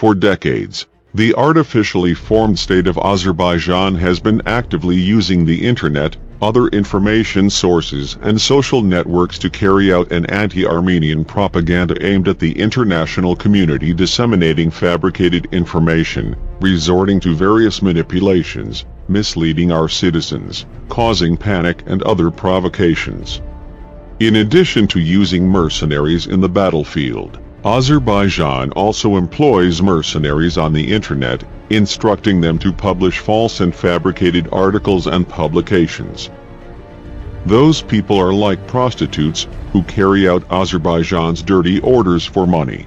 For decades, the artificially formed state of Azerbaijan has been actively using the internet, other information sources and social networks to carry out an anti-Armenian propaganda aimed at the international community, disseminating fabricated information, resorting to various manipulations, misleading our citizens, causing panic and other provocations. In addition to using mercenaries in the battlefield, Azerbaijan also employs mercenaries on the internet, instructing them to publish false and fabricated articles and publications. Those people are like prostitutes who carry out Azerbaijan's dirty orders for money.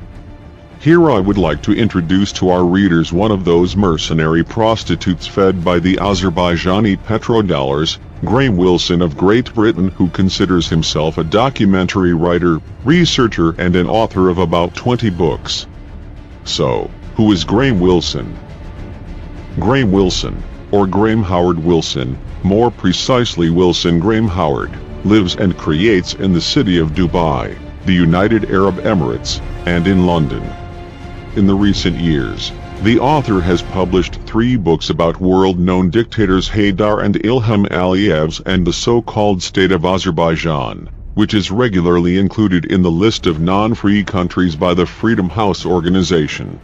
Here I would like to introduce to our readers one of those mercenary prostitutes fed by the Azerbaijani petrodollars, Graham Wilson of Great Britain, who considers himself a documentary writer, researcher and an author of about 20 books. So, who is Graham Wilson? Graham Wilson, or Graham Howard Wilson, more precisely Wilson Graham Howard, lives and creates in the city of Dubai, the United Arab Emirates, and in London. In the recent years, the author has published 3 books about world-known dictators Haydar and Ilham Aliyev's and the so-called State of Azerbaijan, which is regularly included in the list of non-free countries by the Freedom House organization.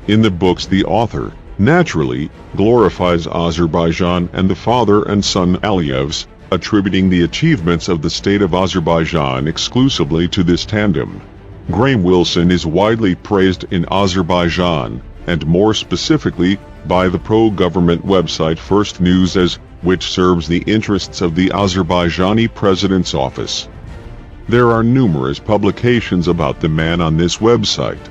In the books, the author, naturally, glorifies Azerbaijan and the father and son Aliyevs, attributing the achievements of the State of Azerbaijan exclusively to this tandem. Graham Wilson is widely praised in Azerbaijan, and more specifically, by the pro-government website First News as, which serves the interests of the Azerbaijani president's office. There are numerous publications about the man on this website.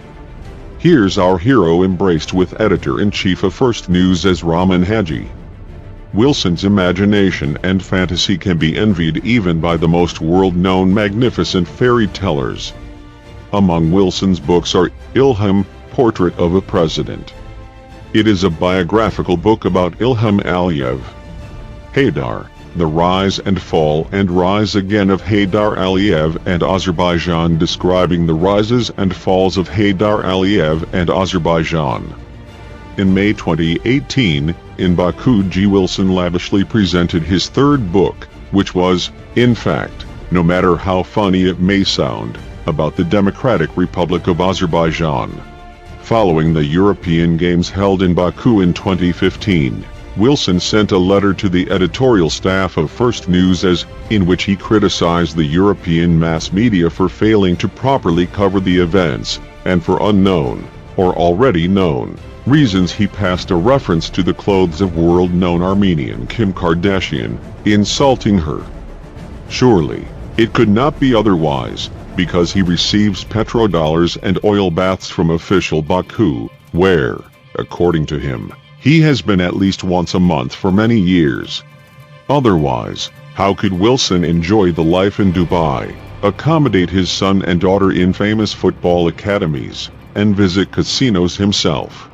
Here's our hero embraced with editor-in-chief of First News as Rahman Haji. Wilson's imagination and fantasy can be envied even by the most world-known magnificent fairy tellers. Among Wilson's books are Ilham, Portrait of a President. It is a biographical book about Ilham Aliyev. Haydar, The Rise and Fall and Rise Again of Haydar Aliyev and Azerbaijan, describing the rises and falls of Haydar Aliyev and Azerbaijan. In May 2018, in Baku, G. Wilson lavishly presented his 3rd book, which was, in fact, no matter how funny it may sound, about the Democratic Republic of Azerbaijan. Following the European Games held in Baku in 2015, Wilson sent a letter to the editorial staff of First News in which he criticized the European mass media for failing to properly cover the events, and for unknown, or already known, reasons he passed a reference to the clothes of world-known Armenian Kim Kardashian, insulting her. Surely, it could not be otherwise, because he receives petrodollars and oil baths from official Baku, where, according to him, he has been at least once a month for many years. Otherwise, how could Wilson enjoy the life in Dubai, accommodate his son and daughter in famous football academies, and visit casinos himself?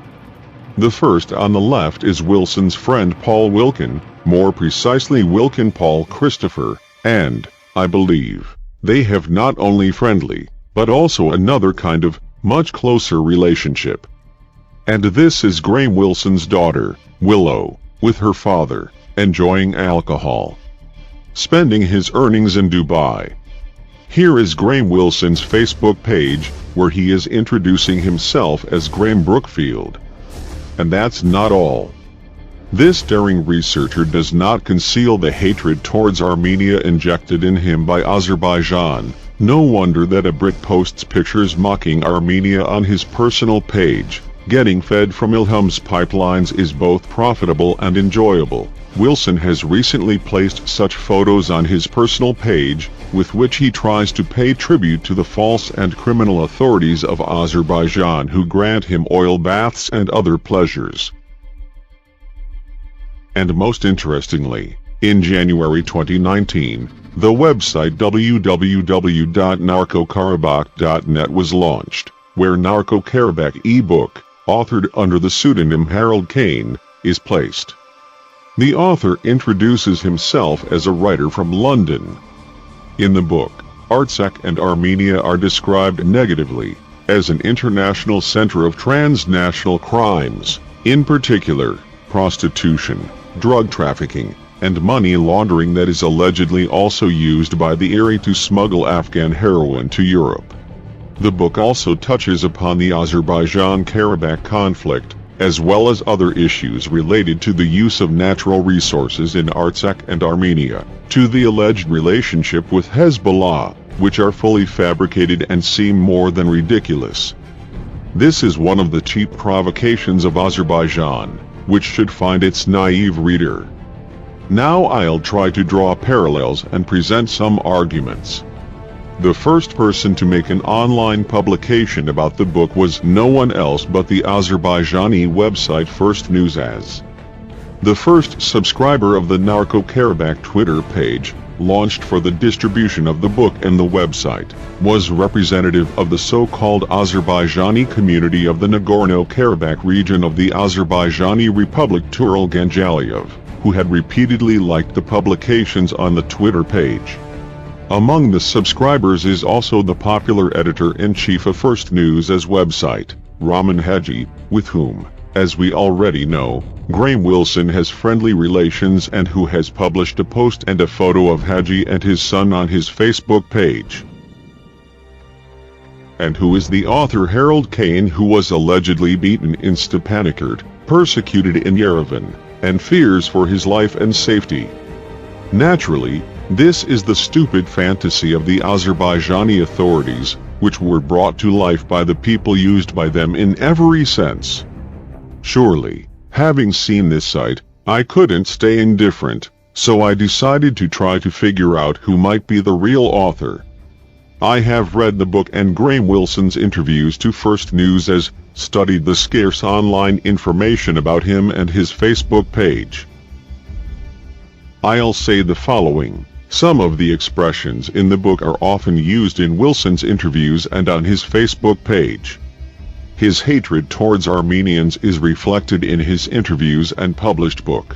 The first on the left is Wilson's friend Paul Wilkin, more precisely Wilkin Paul Christopher, and, I believe, they have not only friendly, but also another kind of, much closer relationship. And this is Graham Wilson's daughter, Willow, with her father, enjoying alcohol, spending his earnings in Dubai. Here is Graham Wilson's Facebook page, where he is introducing himself as Graham Brookfield. And that's not all. This daring researcher does not conceal the hatred towards Armenia injected in him by Azerbaijan. No wonder that a Brit posts pictures mocking Armenia on his personal page. Getting fed from Ilham's pipelines is both profitable and enjoyable. Wilson has recently placed such photos on his personal page, with which he tries to pay tribute to the false and criminal authorities of Azerbaijan who grant him oil baths and other pleasures. And most interestingly, in January 2019, the website www.narcokarabakh.net was launched, where Narco-Karabakh e-book, authored under the pseudonym Harold Kane, is placed. The author introduces himself as a writer from London. In the book, Artsakh and Armenia are described negatively, as an international center of transnational crimes, in particular, prostitution, drug trafficking, and money laundering that is allegedly also used by the Azeri to smuggle Afghan heroin to Europe. The book also touches upon the Azerbaijan-Karabakh conflict, as well as other issues related to the use of natural resources in Artsakh and Armenia, to the alleged relationship with Hezbollah, which are fully fabricated and seem more than ridiculous. This is one of the cheap provocations of Azerbaijan, which should find its naive reader. Now I'll try to draw parallels and present some arguments. The first person to make an online publication about the book was no one else but the Azerbaijani website First News As. The first subscriber of the Narco-Karabakh Twitter page, launched for the distribution of the book and the website, was representative of the so-called Azerbaijani community of the Nagorno-Karabakh region of the Azerbaijani Republic Tural Ganjaliyev, who had repeatedly liked the publications on the Twitter page. Among the subscribers is also the popular editor-in-chief of First News As website, Rahman Haji, with whom, as we already know, Graham Wilson has friendly relations and who has published a post and a photo of Haji and his son on his Facebook page. And who is the author Harold Kane, who was allegedly beaten in Stepanakert, persecuted in Yerevan, and fears for his life and safety. Naturally, this is the stupid fantasy of the Azerbaijani authorities, which were brought to life by the people used by them in every sense. Surely, having seen this site, I couldn't stay indifferent, so I decided to try to figure out who might be the real author. I have read the book and Graham Wilson's interviews to First News As, studied the scarce online information about him and his Facebook page. I'll say the following. Some of the expressions in the book are often used in Wilson's interviews and on his Facebook page. His hatred towards Armenians is reflected in his interviews and published book.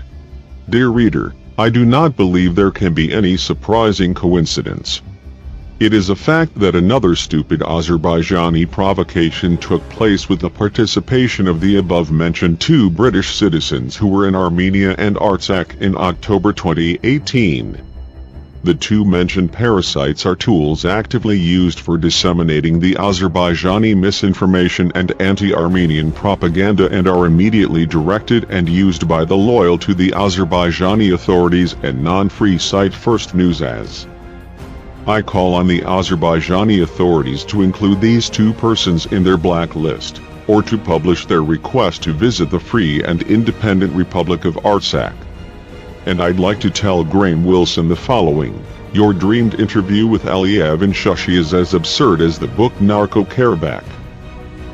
Dear reader, I do not believe there can be any surprising coincidence. It is a fact that another stupid Azerbaijani provocation took place with the participation of the above-mentioned two British citizens who were in Armenia and Artsakh in October 2018. The two mentioned parasites are tools actively used for disseminating the Azerbaijani misinformation and anti-Armenian propaganda and are immediately directed and used by the loyal to the Azerbaijani authorities and non-free site First News As. I call on the Azerbaijani authorities to include these two persons in their blacklist, or to publish their request to visit the free and independent Republic of Artsakh. And I'd like to tell Graham Wilson the following. Your dreamed interview with Aliyev and Shushi is as absurd as the book Narco-Karabakh.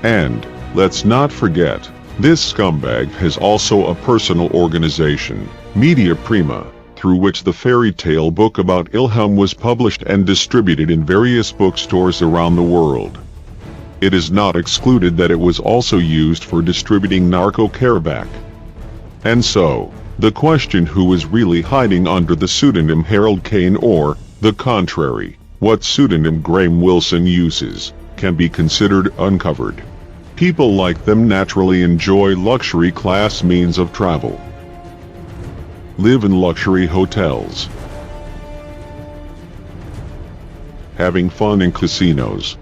And, let's not forget, this scumbag has also a personal organization, Media Prima, through which the fairy tale book about Ilham was published and distributed in various bookstores around the world. It is not excluded that it was also used for distributing Narco-Karabakh. And so, the question who is really hiding under the pseudonym Harold Kane or, the contrary, what pseudonym Graham Wilson uses, can be considered uncovered. People like them naturally enjoy luxury class means of travel. Live in luxury hotels. Having fun in casinos.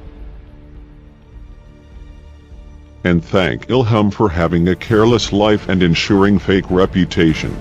And thank Ilham for having a careless life and ensuring fake reputation.